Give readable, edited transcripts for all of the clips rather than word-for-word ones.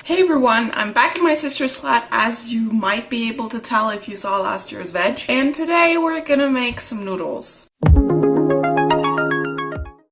Hey everyone, I'm back in my sister's flat, as you might be able to tell if you saw last year's veg. And today we're gonna make some noodles.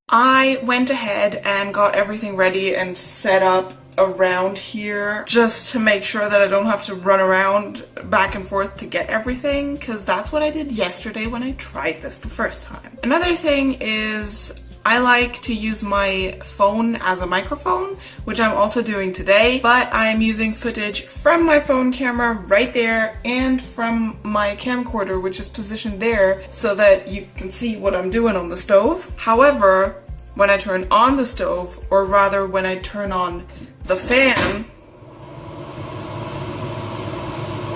I went ahead and got everything ready and set up around here just to make sure that I don't have to run around back and forth to get everything, because that's what I did yesterday when I tried this the first time. Another thing is I like to use my phone as a microphone, which I'm also doing today, but I'm using footage from my phone camera right there and from my camcorder, which is positioned there so that you can see what I'm doing on the stove. However, when I turn on the stove, or rather when I turn on the fan,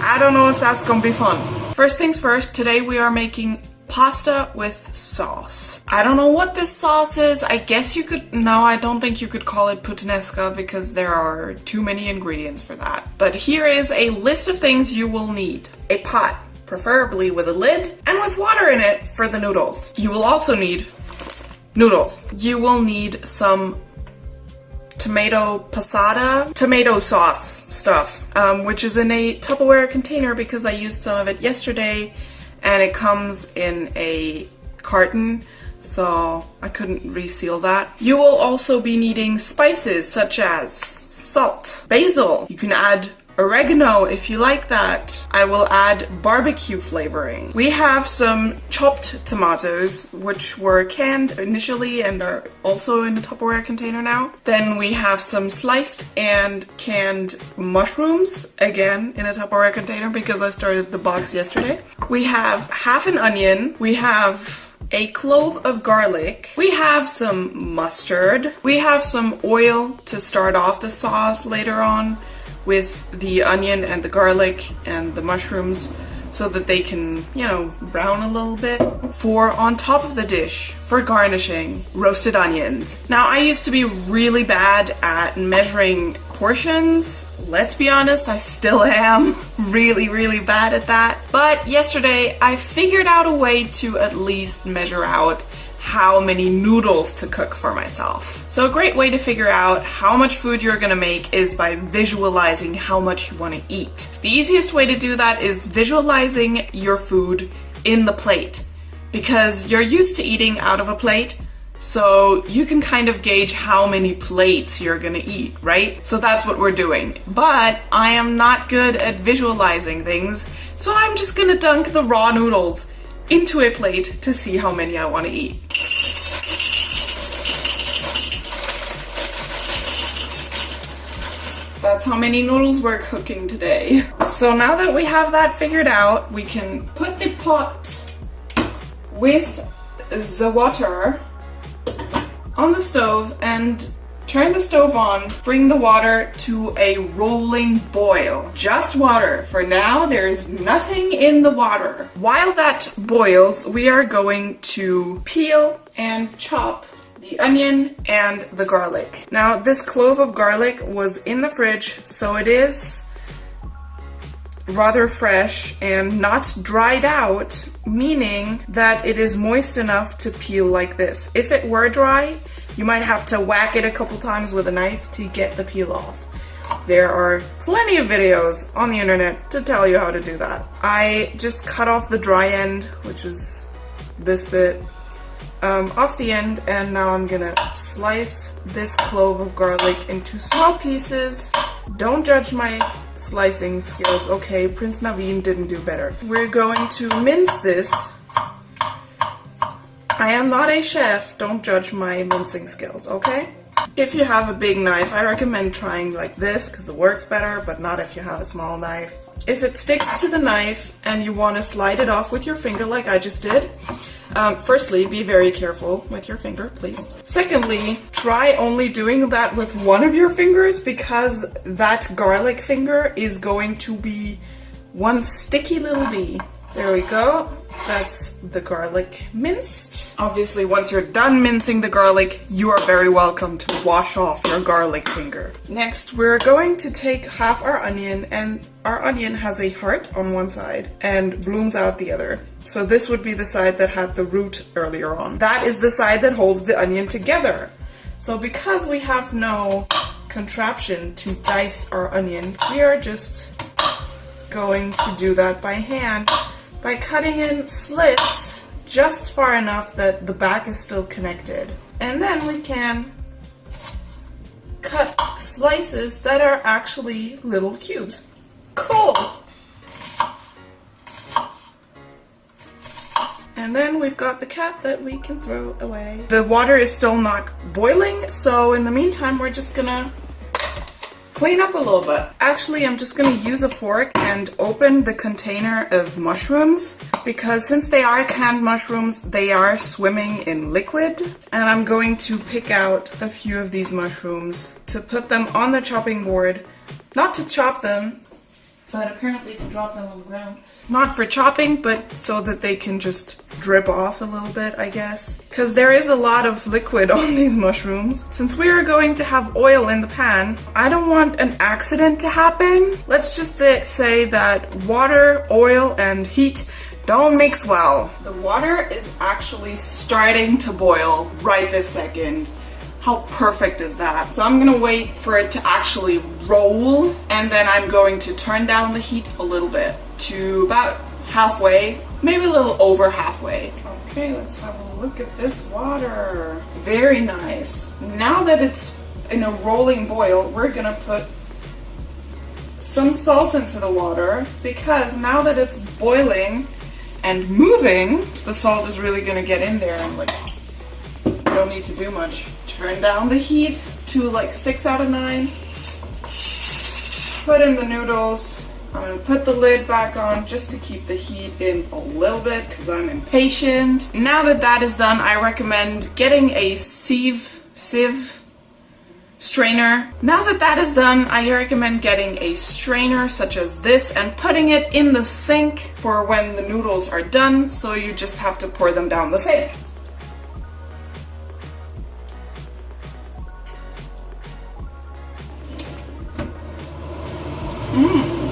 I don't know if that's gonna be fun. First things first, today we are making pasta with sauce. I don't know what this sauce is. I guess you could, no, I don't think you could call it puttanesca because there are too many ingredients for that. But here is a list of things you will need. A pot, preferably with a lid, and with water in it for the noodles. You will also need noodles. You will need some tomato passata, tomato sauce stuff, which is in a Tupperware container because I used some of it yesterday and it comes in a carton, so I couldn't reseal that. You will also be needing spices such as salt, basil. You can add oregano if you like that. I will add barbecue flavoring. We have some chopped tomatoes, which were canned initially and are also in a Tupperware container now. Then we have some sliced and canned mushrooms, again in a Tupperware container because I started the box yesterday. We have half an onion. We have a clove of garlic. We have some mustard. We have some oil to start off the sauce later on with the onion and the garlic and the mushrooms so that they can, you know, brown a little bit. For on top of the dish, for garnishing, roasted onions. Now, I used to be really bad at measuring portions. Let's be honest, I still am really bad at that. But yesterday, I figured out a way to at least measure out how many noodles to cook for myself. So a great way to figure out how much food you're gonna make is by visualizing how much you wanna eat. The easiest way to do that is visualizing your food in the plate, because you're used to eating out of a plate, so you can kind of gauge how many plates you're gonna eat, right? So that's what we're doing. But I am not good at visualizing things, so I'm just gonna dunk the raw noodles into a plate to see how many I want to eat. That's how many noodles we're cooking today. So now that we have that figured out, we can put the pot with the water on the stove and turn the stove on, bring the water to a rolling boil. Just water. For now, there's nothing in the water. While that boils, we are going to peel and chop the onion and the garlic. Now, this clove of garlic was in the fridge, so it is rather fresh and not dried out, meaning that it is moist enough to peel like this. If it were dry, you might have to whack it a couple times with a knife to get the peel off. There are plenty of videos on the internet to tell you how to do that. I just cut off the dry end, which is this bit, off the end, and now I'm gonna slice this clove of garlic into small pieces. Don't judge my slicing skills, okay? Prince Naveen didn't do better. We're going to mince this. I am not a chef, don't judge my mincing skills, okay? If you have a big knife, I recommend trying like this because it works better, but not if you have a small knife. If it sticks to the knife and you want to slide it off with your finger like I just did, firstly, be very careful with your finger, please. Secondly, try only doing that with one of your fingers because that garlic finger is going to be one sticky little bee. There we go. That's the garlic minced. Obviously, once you're done mincing the garlic, you are very welcome to wash off your garlic finger. Next, we're going to take half our onion, and our onion has a heart on one side and blooms out the other. So this would be the side that had the root earlier on. That is the side that holds the onion together. So because we have no contraption to dice our onion. We are just going to do that by hand by cutting in slits just far enough that the back is still connected. And then we can cut slices that are actually little cubes. Cool! And then we've got the cap that we can throw away. The water is still not boiling, so in the meantime we're just gonna clean up a little bit. Actually, I'm just gonna use a fork and open the container of mushrooms, because since they are canned mushrooms, they are swimming in liquid. And I'm going to pick out a few of these mushrooms to put them on the chopping board. Not to chop them, but apparently to drop them on the ground. Not for chopping, but so that they can just drip off a little bit, I guess. Because there is a lot of liquid on these mushrooms. Since we are going to have oil in the pan, I don't want an accident to happen. Let's just say that water, oil, and heat don't mix well. The water is actually starting to boil right this second. How perfect is that? So I'm gonna wait for it to actually roll, and then I'm going to turn down the heat a little bit to about halfway, maybe a little over halfway. Okay, let's have a look at this water. Very nice. Now that it's in a rolling boil, we're gonna put some salt into the water, because now that it's boiling and moving, the salt is really gonna get in there, and like, you don't need to do much. Turn down the heat to like 6 out of 9. Put in the noodles. I'm gonna put the lid back on just to keep the heat in a little bit because I'm impatient. Now that that is done, I recommend getting a sieve strainer. Now that that is done, I recommend getting a strainer such as this and putting it in the sink for when the noodles are done, so you just have to pour them down the sink.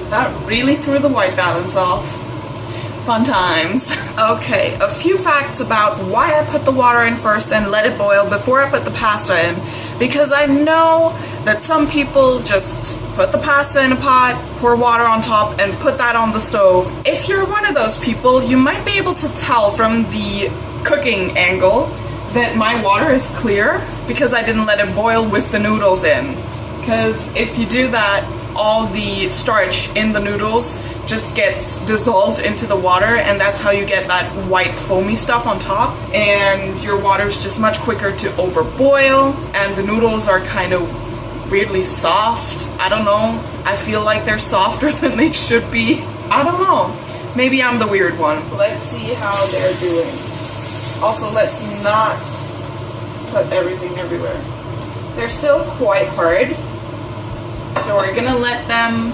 That really threw the white balance off. Fun times. Okay, a few facts about why I put the water in first and let it boil before I put the pasta in. Because I know that some people just put the pasta in a pot, pour water on top, and put that on the stove. If you're one of those people, you might be able to tell from the cooking angle that my water is clear because I didn't let it boil with the noodles in. Because if you do that, all the starch in the noodles just gets dissolved into the water, and that's how you get that white foamy stuff on top, and your water's just much quicker to overboil, and the noodles are kind of weirdly soft. I don't know, I feel like they're softer than they should be. I don't know, maybe I'm the weird one. Let's see how they're doing. Also, let's not put everything everywhere. They're still quite hard, so we're gonna let them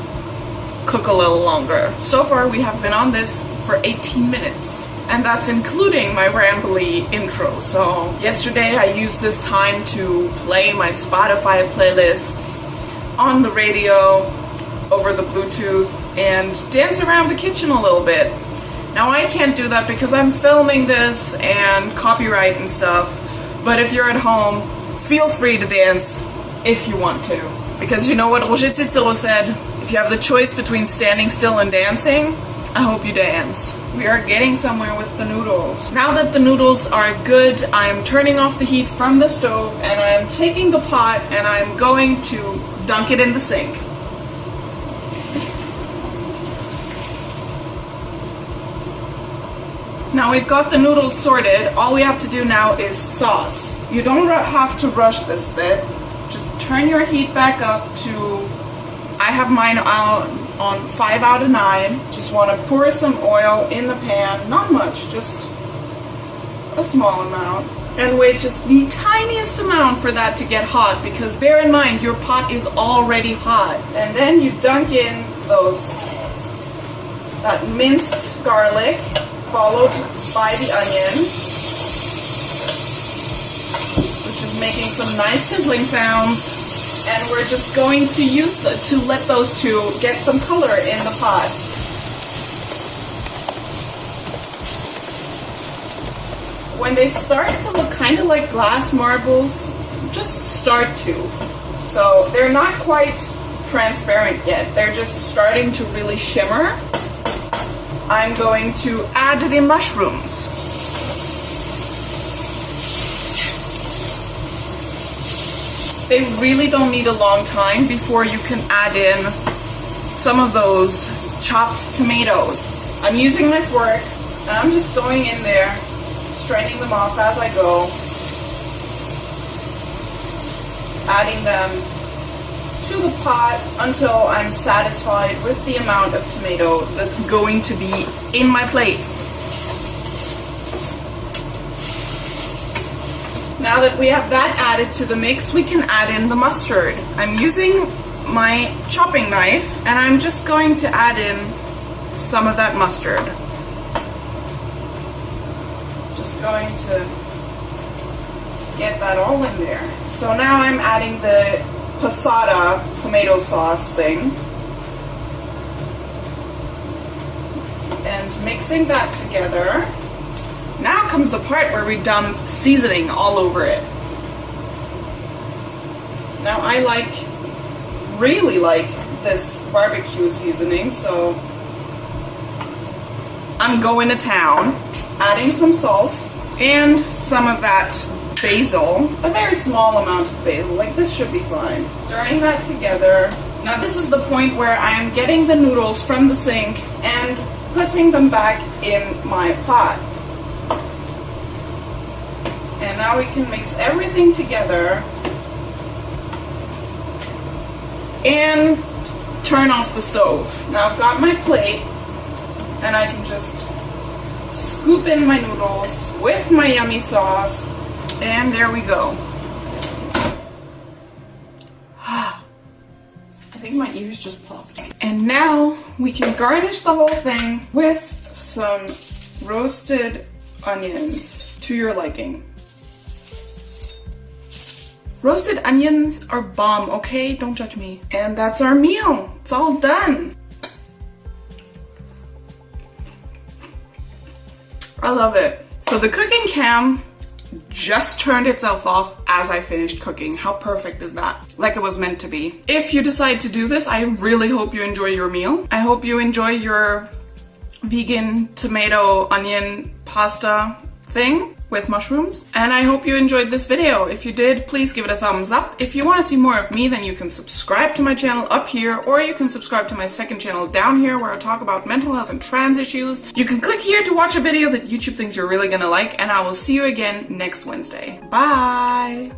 cook a little longer. So far we have been on this for 18 minutes, and that's including my rambly intro. So yesterday I used this time to play my Spotify playlists on the radio over the Bluetooth and dance around the kitchen a little bit. Now I can't do that because I'm filming this and copyright and stuff, but if you're at home, feel free to dance if you want to. Because you know what Roger Cicero said, if you have the choice between standing still and dancing, I hope you dance. We are getting somewhere with the noodles. Now that the noodles are good, I'm turning off the heat from the stove, and I'm taking the pot and I'm going to dunk it in the sink. Now we've got the noodles sorted, all we have to do now is sauce. You don't have to rush this bit. Just turn your heat back up to, I have mine out on 5 out of 9. Just want to pour some oil in the pan, not much, just a small amount. And wait just the tiniest amount for that to get hot, because bear in mind your pot is already hot. And then you dunk in that minced garlic, followed by the onion, making some nice sizzling sounds, and we're just going to let those two get some color in the pot. When they start to look kind of like glass marbles, just start to. So they're not quite transparent yet. They're just starting to really shimmer. I'm going to add the mushrooms. They really don't need a long time before you can add in some of those chopped tomatoes. I'm using my fork and I'm just going in there, straining them off as I go, adding them to the pot until I'm satisfied with the amount of tomato that's going to be in my plate. Now that we have that added to the mix, we can add in the mustard. I'm using my chopping knife and I'm just going to add in some of that mustard. Just going to get that all in there. So now I'm adding the passata tomato sauce thing and mixing that together. Now comes the part where we dump seasoning all over it. Now I really like this barbecue seasoning, so I'm going to town, adding some salt and some of that basil, a very small amount of basil, like this should be fine. Stirring that together. Now this is the point where I am getting the noodles from the sink and putting them back in my pot. And now we can mix everything together and turn off the stove. Now I've got my plate and I can just scoop in my noodles with my yummy sauce, and there we go. I think my ears just popped. And now we can garnish the whole thing with some roasted onions to your liking. Roasted onions are bomb, okay? Don't judge me. And that's our meal. It's all done. I love it. So the cooking cam just turned itself off as I finished cooking. How perfect is that? Like it was meant to be. If you decide to do this, I really hope you enjoy your meal. I hope you enjoy your vegan tomato onion pasta thing with mushrooms. And I hope you enjoyed this video. If you did, please give it a thumbs up. If you want to see more of me, then you can subscribe to my channel up here, or you can subscribe to my second channel down here where I talk about mental health and trans issues. You can click here to watch a video that YouTube thinks you're really gonna like, and I will see you again next Wednesday. Bye!